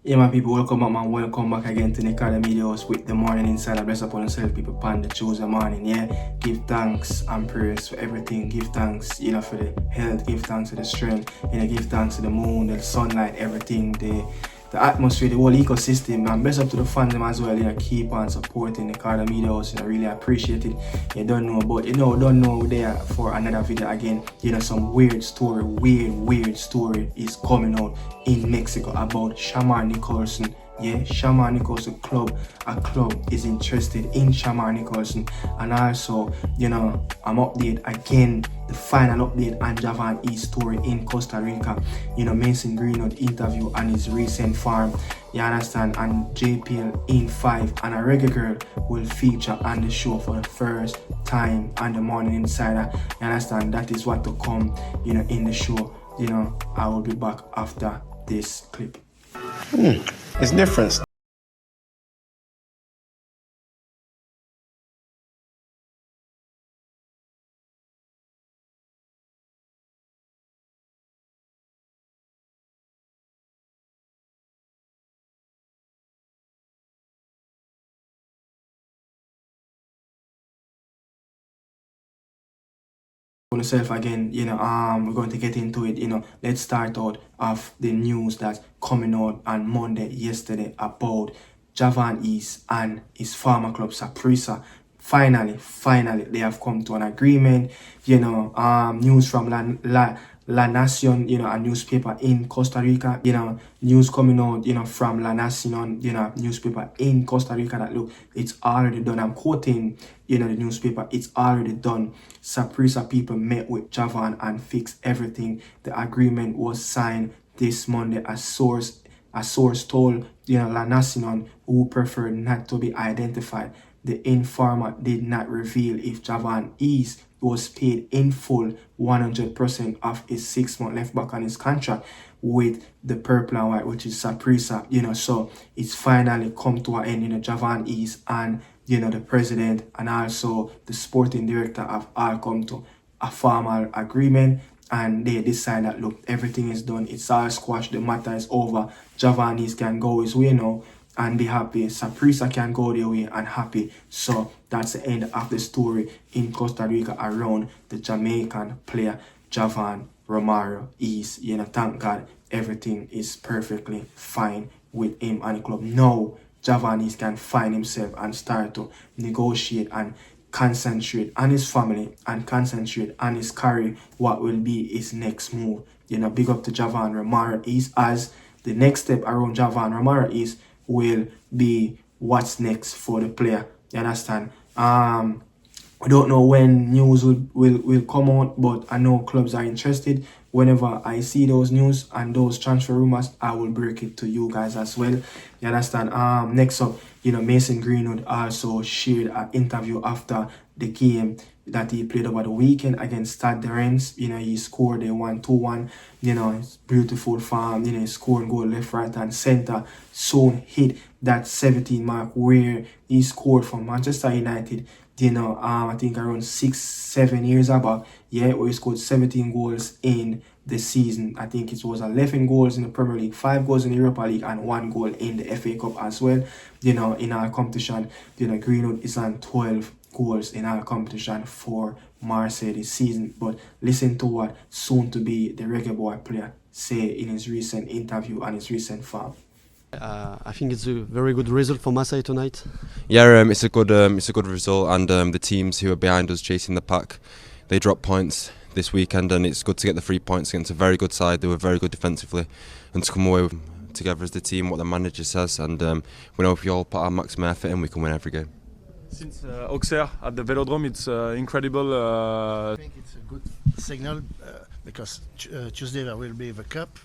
Yeah, my people, welcome back, man. Welcome back again to Nicardo Media House with the morning inside. Bless upon yourself, people, pan the Tuesday morning. Yeah, give thanks and praise for everything. Give thanks, for the health. Give thanks for the strength. Give thanks to the moon, the sunlight, everything, the atmosphere, the whole ecosystem. And bless up to the fandom as well. Keep on supporting the Nicardo Media House. I really appreciate it. You don't know, but don't know we're there for another video again. Some weird story, weird story is coming out in Mexico about Shamar Nicholson. Yeah, Shamar Nicholson a club is interested in Shamar Nicholson. And also, I'm update again, the final update on Javon East story in Costa Rica. Mason Greenwood interview on his recent farm. You understand? And JPL in 5 and a Reggae Girl will feature on the show for the first time on the Morning Insider. You understand? That is what to come, in the show. I will be back after this clip. It's different. Yourself again, we're going to get into it. Let's start out of the news that's coming out on Monday yesterday about Javon East and his former club Saprissa. Finally they have come to an agreement. News from La Nacion, a newspaper in Costa Rica. News coming out, from La Nacion, newspaper in Costa Rica that look, it's already done. I'm quoting, the newspaper, it's already done. Saprissa people met with Javon and fixed everything. The agreement was signed this Monday. A source told, La Nacion, who preferred not to be identified. The informer did not reveal if Javon East was paid in full 100% of his 6-month left back on his contract with the purple and white, which is Saprissa. So it's finally come to an end. Javon East and the president and also the sporting director have all come to a formal agreement, and they decide that look, everything is done, it's all squashed, the matter is over. Javon East can go his way now and be happy. Saprissa can go their way and happy. So that's the end of the story in Costa Rica around the Jamaican player Javon Romero East. Thank God everything is perfectly fine with him and the club. Now Javon East can find himself and start to negotiate and concentrate on his family and concentrate on his career, what will be his next move. Big up to Javon Romero East, as the next step around Javon Romero East will be what's next for the player. You understand? I don't know when news will come out, but I know clubs are interested. Whenever I see those news and those transfer rumors, I will break it to you guys as well. You understand? Next up, Mason Greenwood also shared an interview after the game that he played over the weekend against Stade de Reims. He scored a 1-2-1. It's beautiful farm. He scored goal left, right, and center. Soon hit that 17 mark where he scored for Manchester United. I think around 6-7 years ago, where he scored 17 goals in the season. I think it was 11 goals in the Premier League, 5 goals in the Europa League, and 1 goal in the FA Cup as well. In our competition, Greenwood is on 12 goals in our competition for Marseille this season. But listen to what soon to be the Reggae Boy player say in his recent interview and his recent farm. I think it's a very good result for Marseille tonight. Yeah, it's a good result, and the teams who are behind us chasing the pack, they dropped points this weekend, and it's good to get the 3 points against a very good side. They were very good defensively, and to come away together as the team, what the manager says, and we know if we all put our maximum effort in, we can win every game. Since Auxerre at the Velodrome, it's incredible. I think it's a good signal because Tuesday there will be the cup,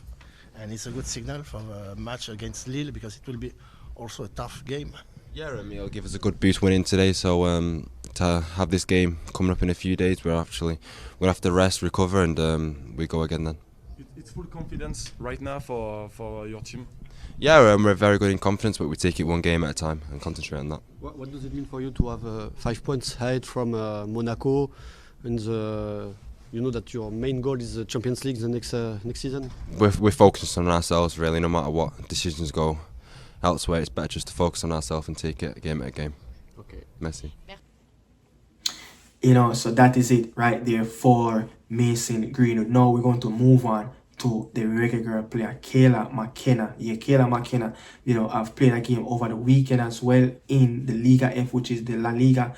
and it's a good signal for the match against Lille because it will be also a tough game. Yeah, it'll give us a good boost winning today. So to have this game coming up in a few days, we'll have to rest, recover, and we go again then. It's full confidence right now for your team. Yeah, we're very good in confidence, but we take it one game at a time and concentrate on that. What does it mean for you to have 5 points ahead from Monaco in the you know that your main goal is the Champions League the next season? We're focused on ourselves really. No matter what decisions go elsewhere, it's better just to focus on ourselves and take it game at a game. Okay. Merci. You know, so that is it right there for Mason Greenwood. Now we're going to move on to the Reggae Girl player, Kayla McKenna. Yeah, Kayla McKenna, you know, I've played a game over the weekend as well in the Liga F, which is the La Liga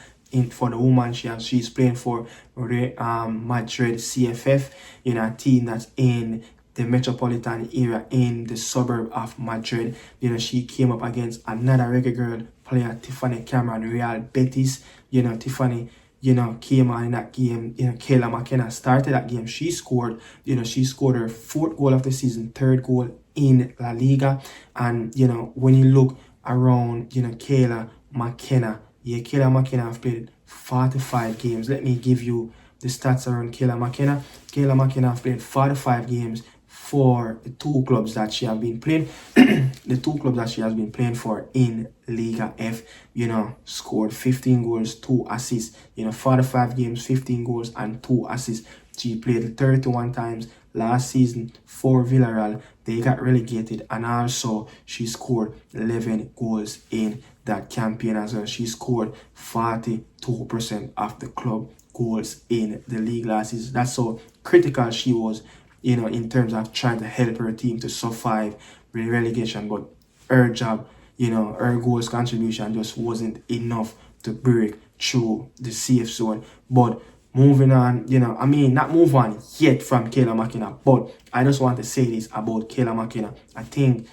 for the woman. She's playing for Madrid CFF, you know, a team that's in the metropolitan area in the suburb of Madrid. You know, she came up against another Reggae Girl player, Tiffany Cameron, Real Betis. You know, Tiffany, you know, came on in that game. You know, Kayla McKenna started that game. She scored, you know, she scored her 4th goal of the season, 3rd goal in La Liga. And, you know, when you look around, you know, Kayla McKenna, yeah, Kayla McKenna have played 45 games. Let me give you the stats around Kayla McKenna. Kayla McKenna have played 45 games for the 2 clubs that she has been playing. The 2 clubs that she has been playing for in Liga F, you know, scored 15 goals, 2 assists. You know, 45 games, 15 goals and 2 assists. She played 31 times last season for Villarreal. They got relegated, and also she scored 11 goals in that campaign as well. She scored 42% of the club goals in the league last season. That's how critical she was, you know, in terms of trying to help her team to survive relegation. But her job, you know, her goals contribution just wasn't enough to break through the safe zone. But moving on, you know, I mean, not move on yet from Kayla McKenna, but I just want to say this about Kayla McKenna. I think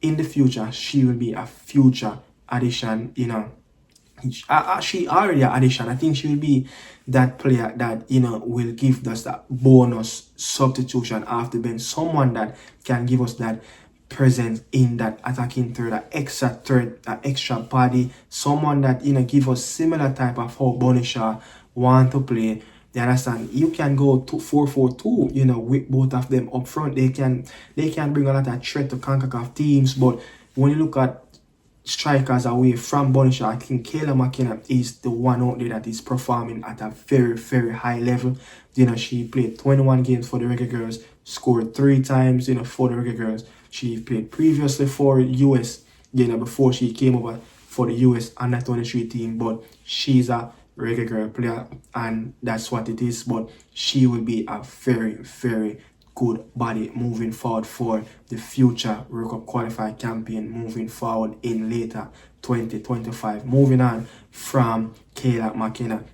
in the future, she will be a future addition, you know. She already an addition. I think she will be that player that, you know, will give us that bonus substitution after bench. Someone that can give us that presence in that attacking third, that extra body. Someone that, you know, give us similar type of how Bonisha want to play. You understand? You can go 4-4-2, you know, with both of them up front. They can bring a lot of threat to CONCACAF teams, but when you look at strikers away from Bonisha, I think Kayla McKenna is the one out there that is performing at a very, very high level. You know, she played 21 games for the Reggae Girlz, scored 3 times, you know, for the Reggae Girlz. She played previously for US, you know, before she came over for the US under 23 team, but she's a Reggae Girl player, and that's what it is. But she will be a very, very good body moving forward for the future World Cup qualified campaign moving forward in later 2025. Moving on from Kayla McKenna,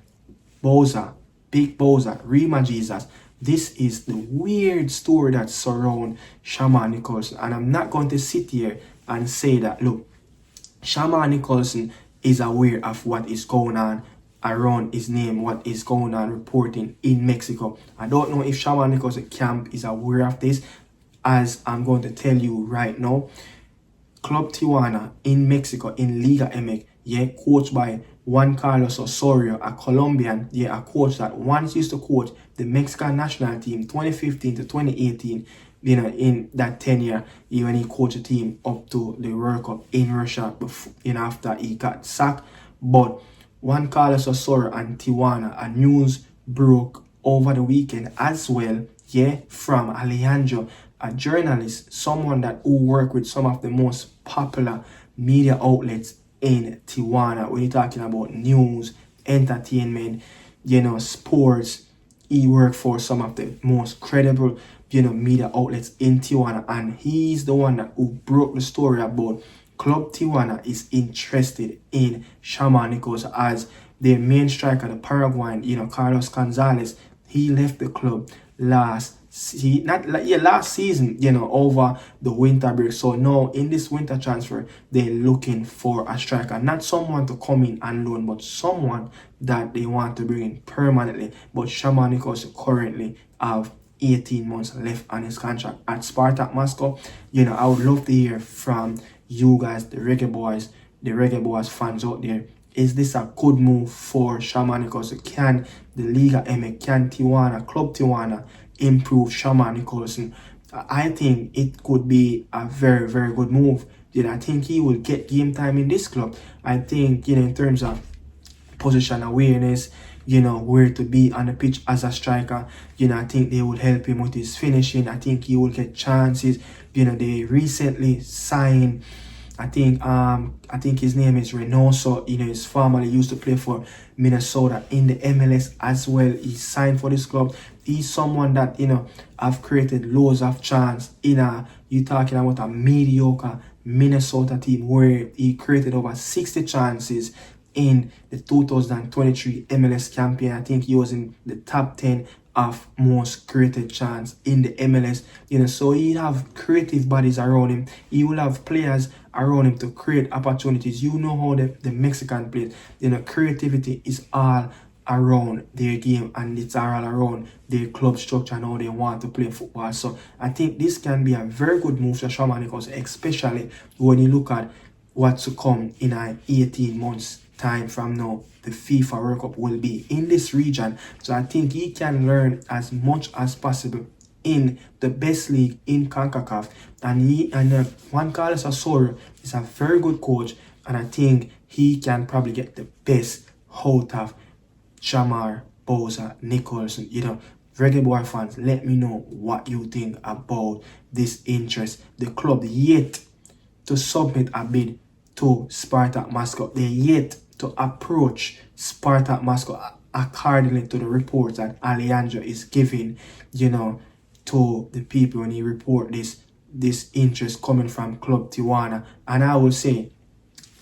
Boza, Big Boza, Rima Jesus. This is the weird story that surrounds Shamar Nicholson, and I'm not going to sit here and say that, look, Shamar Nicholson is aware of what is going on around his name, what is going on reporting in Mexico. I don't know if Shamar Nicholson camp is aware of this, as I'm going to tell you right now. Club TIJUANA in Mexico, in Liga MX, yeah, coached by Juan Carlos Osorio, a Colombian, yeah, a coach that once used to coach the Mexican national team 2015 to 2018, you know, in that tenure, when he coached a team up to the World Cup in Russia, before, you know, after he got sacked. But Juan Carlos Osorio and TIJUANA, a news broke over the weekend as well, yeah, from Alejandro, a journalist, someone that who worked with some of the most popular media outlets in TIJUANA. When you're talking about news, entertainment, you know, sports, he worked for some of the most credible, you know, media outlets in TIJUANA, and he's the one that who broke the story about Club TIJUANA is interested in Shamar Nicholson as their main striker, the Paraguayan, you know, Carlos Gonzalez. He left the club last season, you know, over the winter break. So now in this winter transfer, they're looking for a striker, not someone to come in and loan, but someone that they want to bring in permanently. But Shamar Nicholson currently have 18 months left on his contract at Spartak Moscow. You know, I would love to hear from you guys, the Reggae Boys fans out there. Is this a good move for Shamar Nicholson? Can the Liga MX, can TIJUANA, Club TIJUANA improve Shamar Nicholson? I think it could be a very, very good move. You know, I think he will get game time in this club. I think, you know, in terms of position awareness, where to be on the pitch as a striker. I think they will help him with his finishing. I think he will get chances. They recently signed, I think his name is Reynoso. His family used to play for Minnesota in the MLS as well. He signed for this club. He's someone that, have created loads of chance you're talking about a mediocre Minnesota team where he created over 60 chances in the 2023 MLS campaign. I think he was in the top 10 of most created chance in the MLS. So he have creative bodies around him. He will have players around him to create opportunities. How the Mexican plays. Creativity is all around their game, and it's all around their club structure and how they want to play football. So I think this can be a very good move for Shamar Nicholson, especially when you look at what's to come in 18 months time from now. The FIFA World Cup will be in this region, so I think he can learn as much as possible in the best league in CONCACAF. And Juan Carlos Osorio is a very good coach, and I think he can probably get the best out of Shamar Nicholson. Reggae boy fans, let me know what you think about this interest. The club yet to submit a bid to Spartak Moscow. They yet to approach Spartak Moscow accordingly to the reports that Alejandro is giving, to the people when he report this interest coming from Club TIJUANA. And I will say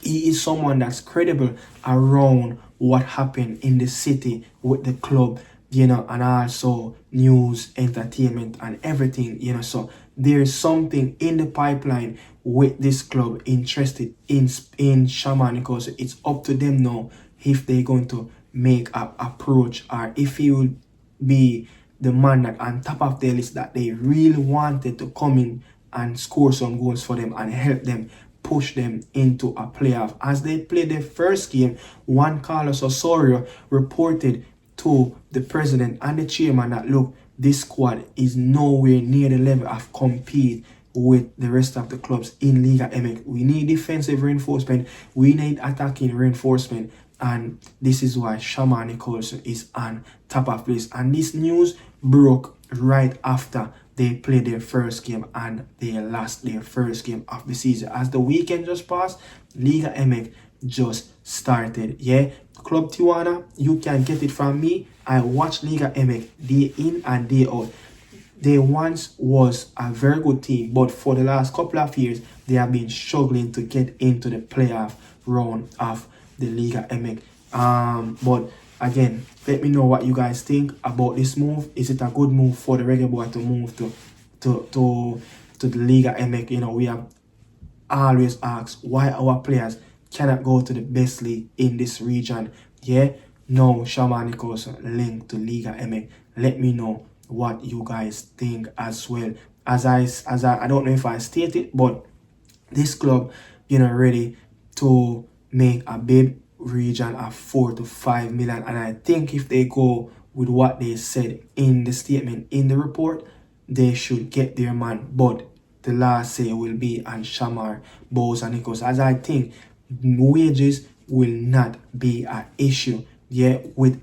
he is someone that's credible around what happened in the city with the club, and also news, entertainment, and everything, so there's something in the pipeline with this club interested in Shamar Nicholson. It's up to them now if they're going to make an approach, or if he will be the man that on top of their list that they really wanted to come in and score some goals for them and help them push them into a playoff. As they played their first game, Juan Carlos Osorio reported to the president and the chairman that, look, this squad is nowhere near the level of compete with the rest of the clubs in Liga MX. We need defensive reinforcement. We need attacking reinforcement. And this is why Shamar Nicholson is on top of this. And this news broke right after they played their first game and they lost their first game of the season. As the weekend just passed, Liga MX just started. Club TIJUANA, you can get it from me. I watch Liga MX day in and day out. They once was a very good team, but for the last couple of years, they have been struggling to get into the playoff round of the Liga MX. But again, let me know what you guys think about this move. Is it a good move for the Reggae Boy to move to the Liga MX? We have always asked why our players cannot go to the best league in this region. No, Shamar Nicholson linked to Liga MX. Let me know what you guys think as well. As I don't know if I stated, but this club, ready to make a big region of 4 to 5 million. And I think if they go with what they said in the statement in the report, they should get their man. But the last say will be on Shamar Nicholson, as I think wages will not be an issue with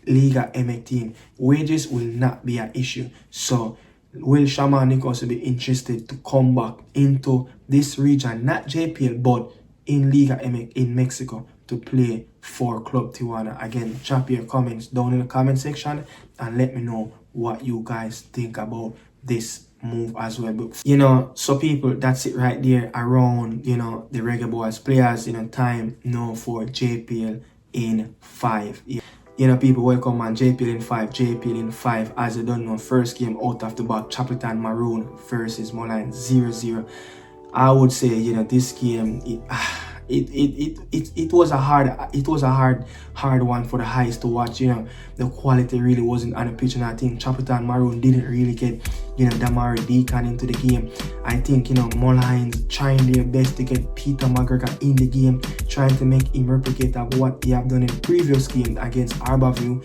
Liga MX team. Wages will not be an issue. So will Shamar Nicholson be interested to come back into this region, not JPL, but in Liga MX in Mexico to play for Club TIJUANA? Again, drop your comments down in the comment section and let me know what you guys think about this move as well. But, so people, that's it right there around, the Reggae Boys players, time now for JPL in 5. People, welcome on JPL in 5. As you don't know, first game out of the box, Chapelton Maroon versus Moline 0-0. I would say, this game, it was a hard one for the highs to watch. The quality really wasn't on the pitch, and I think Chapelton Maroon didn't really get Damari Deacon into the game. I think, Mullines trying their best to get Peter McGregor in the game, trying to make him replicate of what he have done in previous game against Arborview,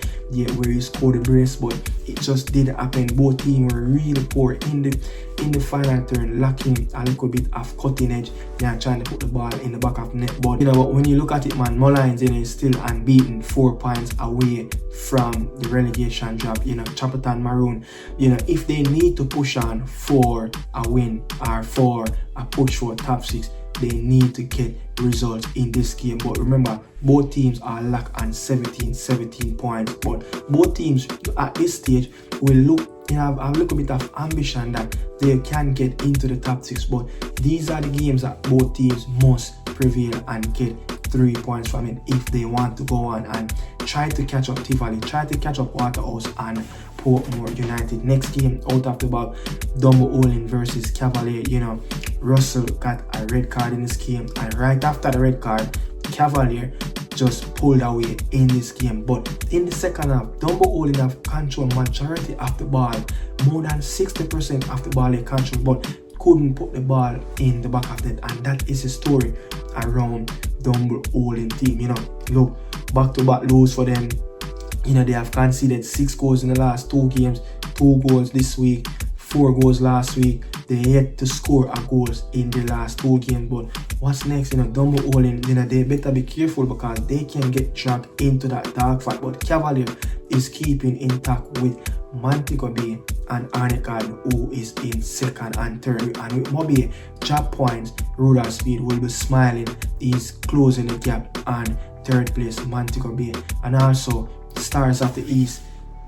where he scored the brace, but it just didn't happen. Both teams were really poor in the final turn, lacking a little bit of cutting edge. They are trying to put the ball in the back of net, but but when you look at it, man, Mullines is still unbeaten, 4 points away from the relegation drop. Chapperton Maroon, if they need to push on for a win or for a push for top 6, they need to get results in this game. But remember, both teams are locked on 17 points, but both teams at this stage will have a little bit of ambition that they can get into the top 6, but these are the games that both teams must prevail and get 3 points from it if they want to go on and try to catch up Tivoli, try to catch up Waterhouse and Portmore United. Next game out of the ball, Dumbo Olin versus Cavalier. Russell got a red card in this game, and right after the red card, Cavalier just pulled away in this game. But in the second half, Dumbo Olin have controlled majority of the ball, more than 60% of the ball they control, but couldn't put the ball in the back of net, and that is the story around Dumbo Olin team. Look, back-to-back lose for them. They have conceded 6 goals in the last 2 games, 2 goals this week, 4 goals last week. They yet to score a goals in the last 2 games. But what's next? Dumbo Olin, they better be careful because they can get dragged into that dark fight. But Cavalier is keeping intact with Montego Bay and Arnicard, who is in second and third. And with Mobay drop points, Rudolph Speed will be smiling. He's closing the gap on third place, Montego Bay. And also, Stars of the East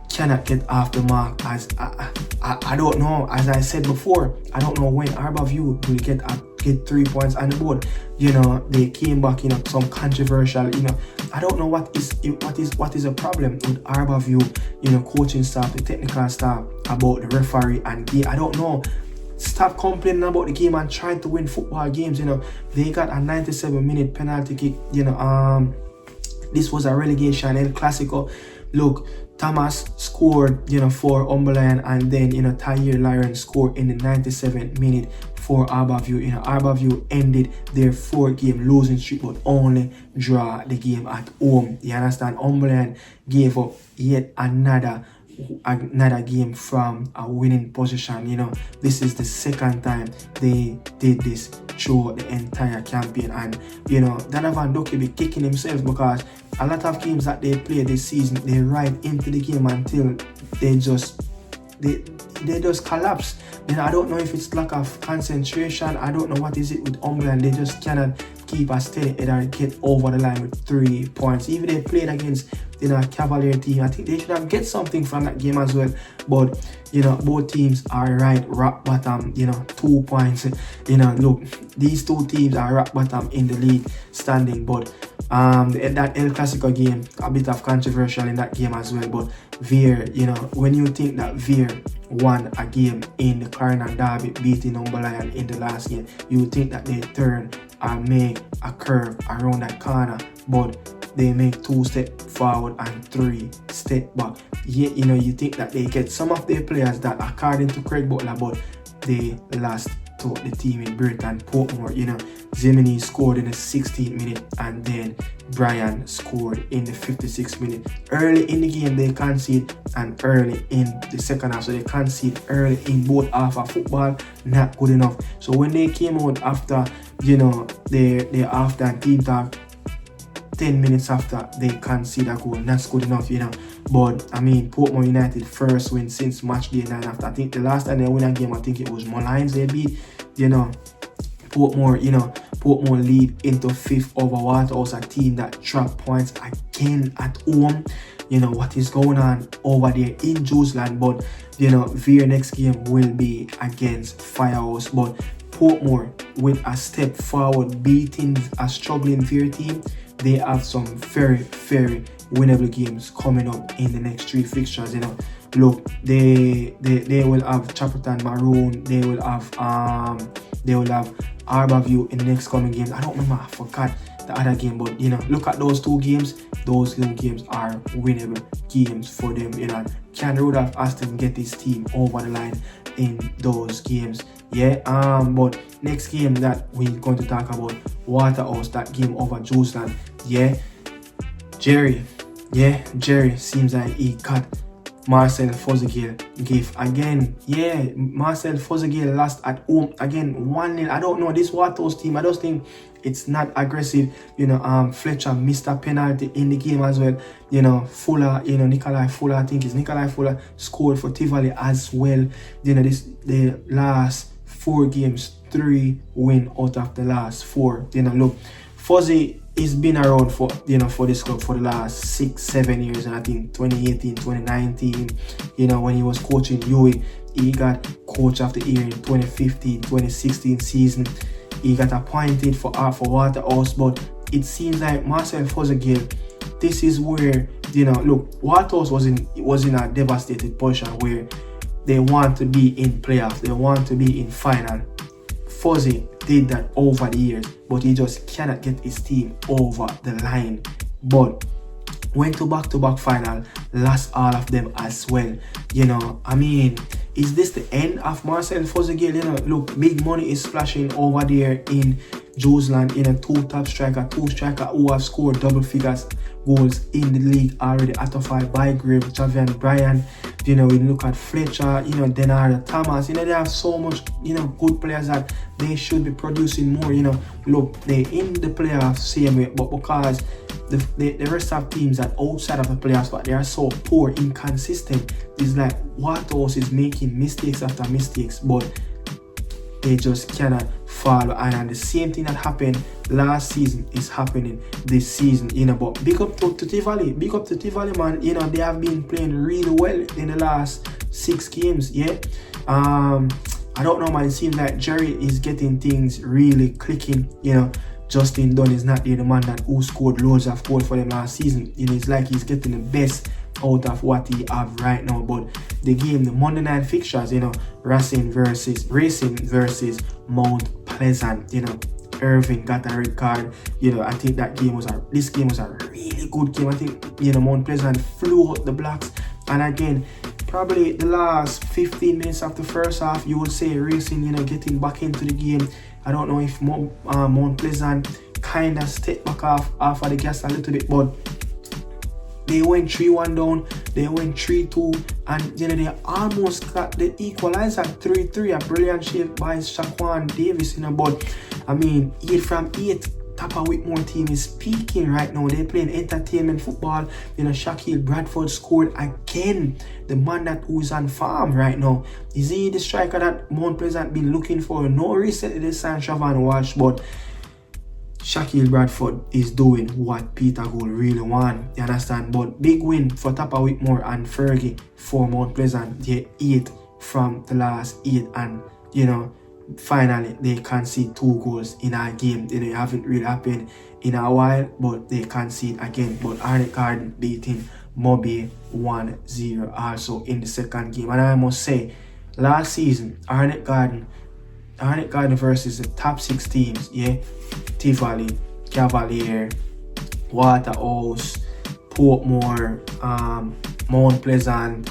cannot get off the mark, as I don't know, as I said before, I don't know when Arborview will get 3 points on the board. They came back, some controversial, I don't know what is a problem with Arborview, coaching staff, the technical staff, about the referee and I don't know. Stop complaining about the game and trying to win football games. They got a 97-minute penalty kick. This was a relegation El Clasico. Look, Thomas scored, for Umberland, and then, Tahir Lyron scored in the 97th minute for Arborview. Arborview ended their 4-game losing streak, but only draw the game at home. You understand? Umberland gave up yet another game from a winning position. This is the second time they did this through the entire campaign, and Donovan Ducky be kicking himself because a lot of games that they play this season, they ride into the game until they just collapse. I don't know if it's lack of concentration. I don't know what is it with Umberland. They just cannot keep a steady head and get over the line with 3 points. Even they played against Cavalier team, I think they should have get something from that game as well. But both teams are right rock bottom. 2 points. Look, these 2 teams are rock bottom in the league standing. But that El Clasico game, a bit of controversial in that game as well. But Veer, when you think that Veer won a game in the Carnan Derby, beating Umberland in the last game, you think that they turn and make a curve around that corner, but they make 2 steps forward and 3 steps back. Yet, you think that they get some of their players that, according to Craig Butler, but they lost to the team in Britain, Portmore. Zemini scored in the 16th minute, and then Brian scored in the 56th minute. Early in the game they concede, and early in the second half, so they concede early in both half of football, not good enough. So when they came out after, they after and team talk, 10 minutes after, they concede a goal. That's good enough, But Portmore United first win since match day 9 after. I think the last time they win a game, I think it was Mullines they beat. Portmore lead into 5th over Waterhouse, a team that dropped points again at home. What is going on over there in Jerusalem. But Veer next game will be against Firehouse. But Portmore with a step forward, beating a struggling Veer team. They have some very, very winnable games coming up in the next 3 fixtures. Look, they will have Chapperton Maroon. They will have Arborview in the next coming games. I don't remember. I forgot the other game. But you know, look at those two games. Those two games are winnable games for them. You know, can Rudolph Aston get his team over the line in those games? Yeah. But next game that we're going to talk about, Waterhouse, that game over Jerusalem. Yeah. Jerry seems like he got Marcel Fozigil gift again. Yeah, Marcel Fozigil lost at home again 1-0. I don't know, this Waterhouse team, I just think it's not aggressive. You know, Fletcher missed a penalty in the game as well. You know, Fuller, you know, Nikolai Fuller, I think it's Nikolai Fuller, scored for Tivoli as well. You know, the last 4 games, 3 win out of the last 4. You know, look, Fozzy, he's been around for, you know, for this club for the last 6-7 years, and I think 2018, 2019, you know, when he was coaching UE, he got coach of the year in 2015, 2016 season. He got appointed for Waterhouse, but it seems like Marcel Fozigil, this is where, you know, look, Waterhouse was in a devastated position where they want to be in playoffs, they want to be in final. Fozzy did that over the years, but he just cannot get his team over the line. But went to back-to-back final, lost all of them as well. You know, I mean, is this the end of Marcel Fozigil? You know, look, big money is splashing over there in Jerusalem, in a 2 top striker, 2 striker who have scored double figures goals in the league already, atophied by Grave, Javian Bryan. You know, we look at Fletcher, you know, Denardo Thomas, you know, they have so much, you know, good players that they should be producing more. You know, look, they in the playoffs same way, but because the rest of teams that outside of the playoffs, but they are so poor, inconsistent, it's like Waterhouse is making mistakes after mistakes, but they just cannot follow. And the same thing that happened last season is happening this season, you know. But big up to Tivoli, man. You know, they have been playing really well in the last 6 games. Yeah, I don't know, man. It seems like Jerry is getting things really clicking. You know, Justin Dunn is not the man that who scored loads of goals for them last season. You know, it's like he's getting the best out of what he have right now. But the game, the Monday night fixtures, you know, Racing versus Mount Pleasant. You know, Irving got a red card. You know, I think this game was a really good game. I think, you know, Mount Pleasant flew out the blocks. And again, probably the last 15 minutes of the first half, you would say Racing, you know, getting back into the game. I don't know if Mount Pleasant kind of stepped back off of the gas a little bit, but they went 3-1 down, they went 3-2, and you know, they almost got the equalizer 3-3, a brilliant shave by Shaquan Davis, you know. But I mean, 8 from 8, Tapa Whitmore team is peaking right now. They're playing entertainment football. You know, Shaquille Bradford scored again. The man that who's on farm right now. Is he the striker that Mount Pleasant been looking for? No, recently they signed Javon Walsh, but Shaquille Bradford is doing what Peter Gould really want. You understand? But big win for Tapa Whitmore and Fergie for Mount Pleasant. They 8 from the last 8, and you know, finally they concede 2 goals in a game. You know, it haven't really happened in a while, but they concede again. But Arnett Garden beating Moby 1-0 also in the second game. And I must say, last season, Arnett Garden versus the top 6 teams, yeah, Tivoli, Cavalier, Waterhouse, Portmore, Mount Pleasant,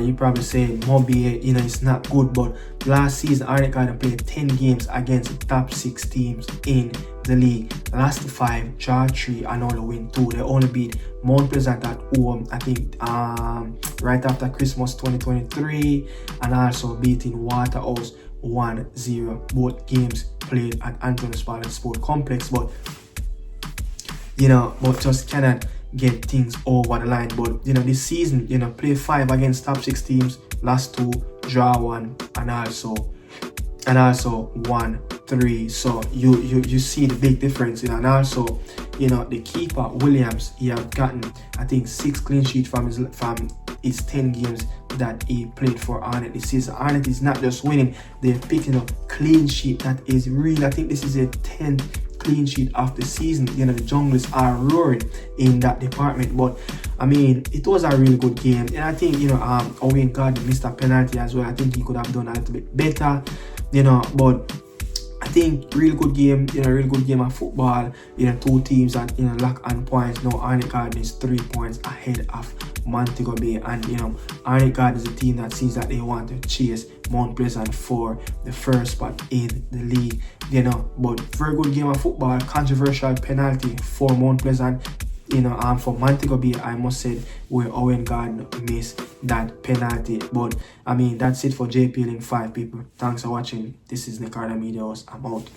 you probably say Moby, you know, it's not good. But last season, Arnett Garden played 10 games against the top 6 teams in the league. Last 5, draw 3, and only win 2. They only beat Mount Pleasant at home, I think, right after Christmas 2023, and also beating Waterhouse 1-0. Both games played at Anthony Spalding Sport Complex, but you know, but just cannot get things over the line. But you know, this season, you know, play 5 against top 6 teams, last 2, draw 1, and also 1-3. So you see the big difference, you know. And also, you know, the keeper Williams, he have gotten, I think, 6 clean sheets from his 10 games that he played for Arnett this season. Arnett is not just winning, they're picking up clean sheet. That is real. I think this is a 10th clean sheet of the season. You know, the Junglers are roaring in that department. But I mean, it was a really good game, and I think, you know, Owen Gardner missed a penalty as well. I think he could have done a little bit better, you know. But I think real good game, real good game of football. Two teams that lock on points. Now RICA Garden is 3 points ahead of Montego Bay, and RICA Garden is a team that seems that they want to chase Mount Pleasant for the first spot in the league. But very good game of football. Controversial penalty for Mount Pleasant. For Montego Bay, I must say, where Owen Garden missed that penalty. But I mean, that's it for JP Link 5, people. Thanks for watching. This is Nicardo Media House. I'm out.